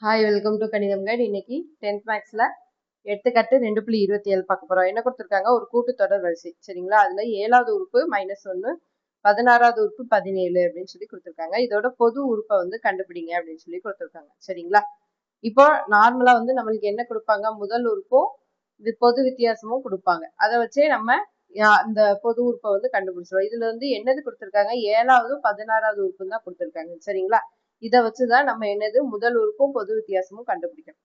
Hi welcome to கணிதம் guide. இன்னைக்கு 10th மேக்ஸ்ல எடுத்துக்காட்டு 2.27 பார்க்க போறோம். என்ன கொடுத்துருக்காங்க? ஒரு கூட்டுத்தொடர் வரிசை. சரிங்களா? அதுல 7வது உறுப்பு -1, 16வது உறுப்பு 17 அப்படின்னு சொல்லி கொடுத்துருக்காங்க. இதோட பொது உறுப்பை வந்து கண்டுபிடிங்க அப்படின்னு சொல்லி கொடுத்துருக்காங்க. சரிங்களா? இப்போ நார்மலா வந்து நம்மளுக்கு என்ன கொடுப்பாங்க? முதல் உறுப்பும் பொது வித்தியாசமும் கொடுப்பாங்க. அதை வச்சே நம்ம அந்த பொது உறுப்பை வந்து கண்டுபிடிச்சிடும். இதுல வந்து என்னது கொடுத்துருக்காங்க? 7வது 16வது உறுப்பு தான் கொடுத்துருக்காங்க. சரிங்களா? இதை வச்சுதான் நம்ம என்னது முதல் உறுப்பும் பொது வித்தியாசமும் கண்டுபிடிக்கணும்.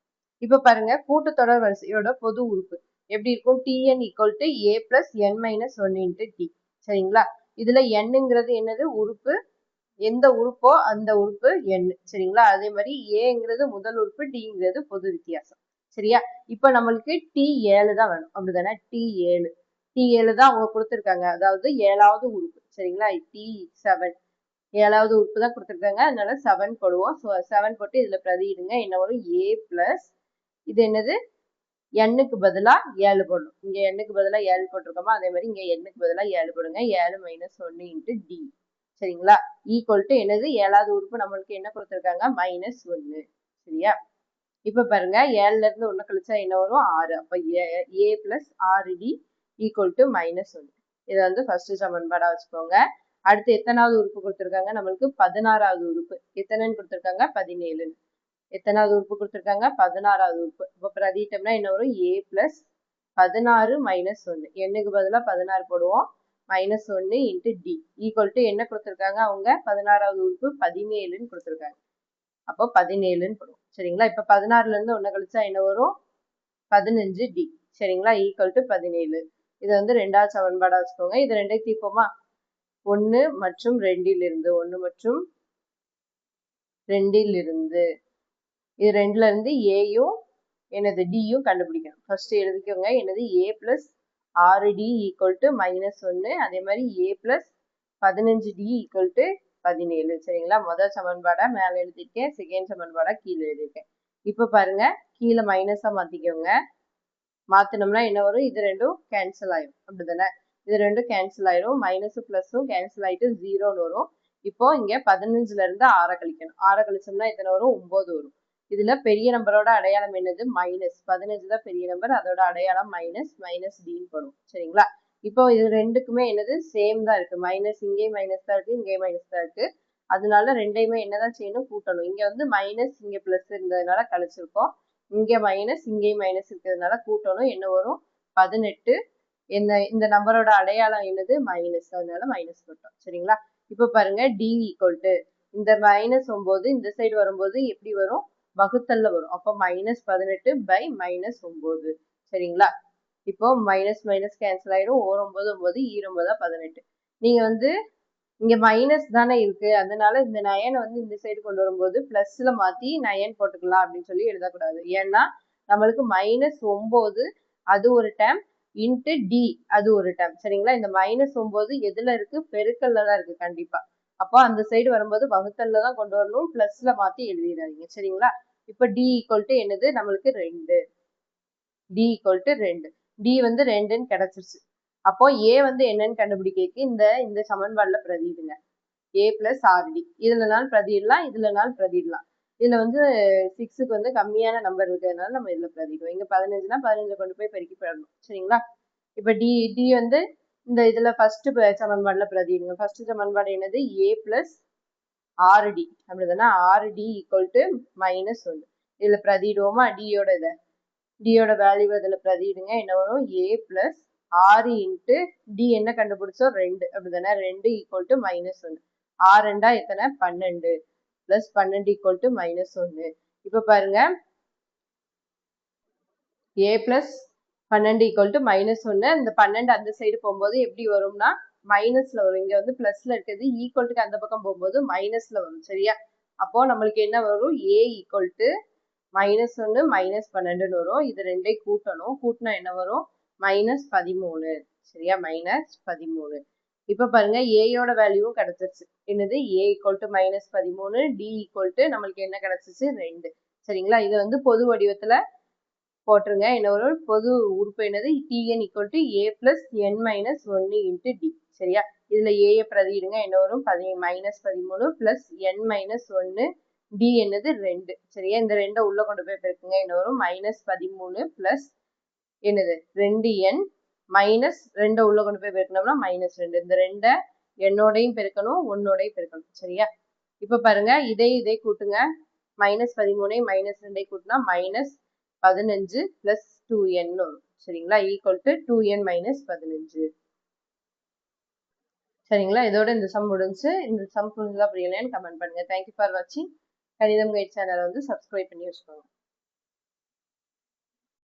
இப்ப பாருங்க, கூட்டுத்தொடர் வரிசையோட பொது உறுப்பு எப்படி இருக்கும்? Tn = a plus n minus 1 into t. சரிங்களா? இதுல nங்கிறது என்னது? உறுப்பு. எந்த உறுப்போ அந்த உறுப்பு n. சரிங்களா? அதே மாதிரி ஏங்கிறது முதல் உறுப்பு, டிங்கிறது பொது வித்தியாசம். சரியா? இப்ப நம்மளுக்கு T7 தான் வேணும். அப்படிதானே? T7 தான் அவங்க கொடுத்துருக்காங்க. அதாவது 7வது உறுப்பு. சரிங்களா? T7 7வது உறுப்பு தான் கொடுத்துருக்காங்க. அதனால 7 போடுவோம். ஸோ 7 போட்டு இதுல பிரதியிடுங்க. என்ன வரும்? a plus இது என்னது? n-க்கு பதிலா 7 போடணும். இங்க n-க்கு பதிலா 7 போட்டிருக்கோமா? அதே மாதிரி இங்க n-க்கு பதிலா 7 போடுங்க. 7 - 1 into d. சரிங்களா? ஈக்குவல் டு என்னது? 7வது உறுப்பு நம்மளுக்கு என்ன கொடுத்துருக்காங்க? -1. சரியா? இப்ப பாருங்க, 7ல இருந்து 1 கழிச்சா என்ன வரும்? 6. அப்ப a plus 6d equal to -1. இதை வந்து ஃபர்ஸ்ட் சமன்பாடா வச்சுக்கோங்க. அடுத்து எத்தனாவது உறுப்பு கொடுத்துருக்காங்க? நம்மளுக்கு 16வது உறுப்பு. எத்தனைன்னு கொடுத்துருக்காங்க? 17. எத்தனாவது உறுப்பு கொடுத்துருக்காங்க? 16வது உறுப்பு. இப்போ பிரதிட்டம்னா என்ன வரும்? a plus 16 - 1. n-க்கு பதிலா 16 போடுவோம். -1 into d ஈக்குவல் டு என்ன கொடுத்துருக்காங்க? அவங்க 16வது உறுப்பு 17ன்னு கொடுத்துருக்காங்க. அப்போ 17ன்னு போடுவோம். சரிங்களா? இப்ப 16ல இருந்து 1 கழிச்சா என்ன வரும்? 15d. சரிங்களா? Equal to 17. இதை வந்து 2வது சமன்பாடா வச்சுக்கோங்க. இது ரெண்டையும் தீர்ப்போமா? 1 மற்றும் 2லிருந்து 1 மற்றும் 2லிருந்து இது 2ல இருந்து ஏயும் என்னது டியும் கண்டுபிடிக்கணும். ஃபர்ஸ்ட் எழுதிக்கோங்க. என்னது? a plus 6d equal to -1. அதே மாதிரி a plus 15d equal to 17. சரிங்களா? முதல் சமன்பாடா மேல எழுதிருக்கேன். செகண்ட் சமன்பாடா கீழே எழுதிருக்கேன். இப்ப பாருங்க, கீழே மைனஸா மாத்திக்கோங்க. மாத்தினோம்னா என்ன வரும்? இது ரெண்டும் கேன்சல் ஆயிடும். அப்படிதானே? இது ரெண்டும் கேன்சல் ஆயிடும். மைனஸும் பிளஸும் கேன்சல் ஆயிட்டு 0ன்னு வரும். இப்போ இங்க 15ல இருந்து 6 கழிக்கணும். 6 கழிச்சோம்னா எத்தனை வரும்? 9 வரும். இதுல பெரிய நம்பரோட அடையாளம் என்னது? மைனஸ். 15 தான் பெரிய நம்பர். அதோட அடையாளம் மைனஸ் டின்னு போடும். சரிங்களா? இப்போ இது ரெண்டுக்குமே என்னது? சேம் தான் இருக்கு. மைனஸ் இங்கேயும் மைனஸ் தான் இருக்கு, இங்கேயும் மைனஸ் தான் இருக்கு. அதனால ரெண்டையுமே என்னதான் செய்யணும்? கூட்டணும். இங்க வந்து மைனஸ், இங்க பிளஸ் இருந்ததுனால கழிச்சிருக்கோம். இங்க மைனஸ், இங்கேயும் மைனஸ் இருக்கிறதுனால கூட்டணும். என்ன வரும்? 18. இந்த நம்பரோட அடையாளம் என்னது? மைனஸ். அதனால மைனஸ் போட்டோம். சரிங்களா? இப்ப பாருங்க, d ஈக்குவல் டு இந்த -9 இந்த சைடு வரும்போது எப்படி வரும்? வகுத்தல்ல வரும். அப்போ -18 by -9. சரிங்களா? இப்போ மைனஸ் மைனஸ் கேன்சல் ஆயிடும். 9 9 9 18. நீங்க வந்து இங்க மைனஸ் தானே இருக்கு, அதனால இந்த 9 வந்து இந்த சைடு கொண்டு வரும்போது பிளஸ்ல மாத்தி 9 போட்டுக்கலாம் அப்படின்னு சொல்லி எழுதக்கூடாது. ஏன்னா நம்மளுக்கு -9 அது ஒரு டேம் இன்ட்டு டி அது ஒரு டேம். சரிங்களா? இந்த -9 எதுல இருக்கு? பெருக்கல்ல தான் இருக்கு கண்டிப்பா. அப்போ அந்த சைடு வரும்போது வகுத்தல்ல தான் கொண்டு வரணும். பிளஸ்ல மாத்தி எழுதிடாதீங்க. சரிங்களா? இப்ப டி ஈக்குவல் டு என்னது? நம்மளுக்கு 2. D equal to 2. டி வந்து 2ன்னு கிடைச்சிருச்சு. அப்போ ஏ வந்து என்னன்னு கண்டுபிடிக்கிறதுக்கு இந்த சமன்பாடுல பிரதியிடுங்க. a plus 6d. இதுலனாலும் பிரதியிடலாம், இதுலனாலும் பிரதியிடலாம். இதுல வந்து 6க்கு வந்து கம்மியான நம்பர் இருக்கிறதுனால நம்ம இதுல பிரதியிடுவோம். இங்க 15னா 15 கொண்டு போய் பெருக்கி போயிடணும். சரிங்களா? இப்ப டி வந்து இந்த இதுல ஃபர்ஸ்ட் சமன்பாடுல பிரதியிடுங்க. ஃபர்ஸ்ட் சமன்பாடு என்னது? a plus 6d. அப்படிதானே? 6d equal to -1. இதுல பிரதியிடுவோமா? டியோட வேல்யூ இதுல பிரதியிடுங்க. என்ன வரும்? a plus 6 இன்ட்டு டி என்ன கண்டுபிடிச்சோம்? 2. அப்படிதானே? 2 ஈக்குவல் டு -1. 6 2 எத்தனை? 12. Plus 12 equal to -1. இப்ப பாருங்க, a பிளஸ் 12 ஈக்குவல் டு -1. இந்த 12 அந்த சைடு போகும்போது எப்படி வரும்னா மைனஸ்ல வரும். இங்க வந்து பிளஸ்ல இருக்கிறது ஈக்குவல்ட்டுக்கு அந்த பக்கம் போகும்போது மைனஸ்ல வரும். சரியா? அப்போ நம்மளுக்கு என்ன வரும்? a ஈக்குவல் டு -1 -12ன்னு வரும். இது ரெண்டையும் கூட்டணும். கூட்டினா என்ன வரும்? -13. சரியா? -13. இப்ப பாருங்க, ஏயோட வேல்யூவும் கிடைச்சிருச்சு. என்னது? a equal to -13, d equal to நம்மளுக்கு என்ன கிடைச்சிச்சு? 2. சரிங்களா? இது வந்து பொது வடிவத்துல போட்டுருங்க. என்ன ஒரு பொது உறுப்பு என்னது? Tn equal to a plus n minus 1 into d. சரியா? இதுல a பிரதியிடுங்க. என்ன வரும்? -13 plus n minus 1 டி என்னது 2. சரியா, இந்த 2 உள்ள கொண்டு போய் பெருக்குங்க. என்ன வரும்? -13 பிளஸ் என்னது 2n மைனஸ் 2 உள்ள கொண்டு போய் பெருக்கணும்னா -2. இந்த 2 என்னோடையும் பெருக்கணும், 1ஓடையும் பெருக்கணும். சரியா, இப்ப பாருங்க, இதை கூட்டுங்க. -13 -2 கூட்டினா -15 பிளஸ் 2n வரும். சரிங்களா, ஈக்குவல் டு 2n - 15. சரிங்களா, இதோட இந்த சம் முடிஞ்சு. இந்த சம் புரிஞ்சதா புரியலையான்னு கமெண்ட் பண்ணுங்க. தேங்க்யூ ஃபார் வாட்சிங். கணிதம் கைட் சேனலை வந்து சப்ஸ்கிரைப் பண்ணி வச்சுக்கோங்க.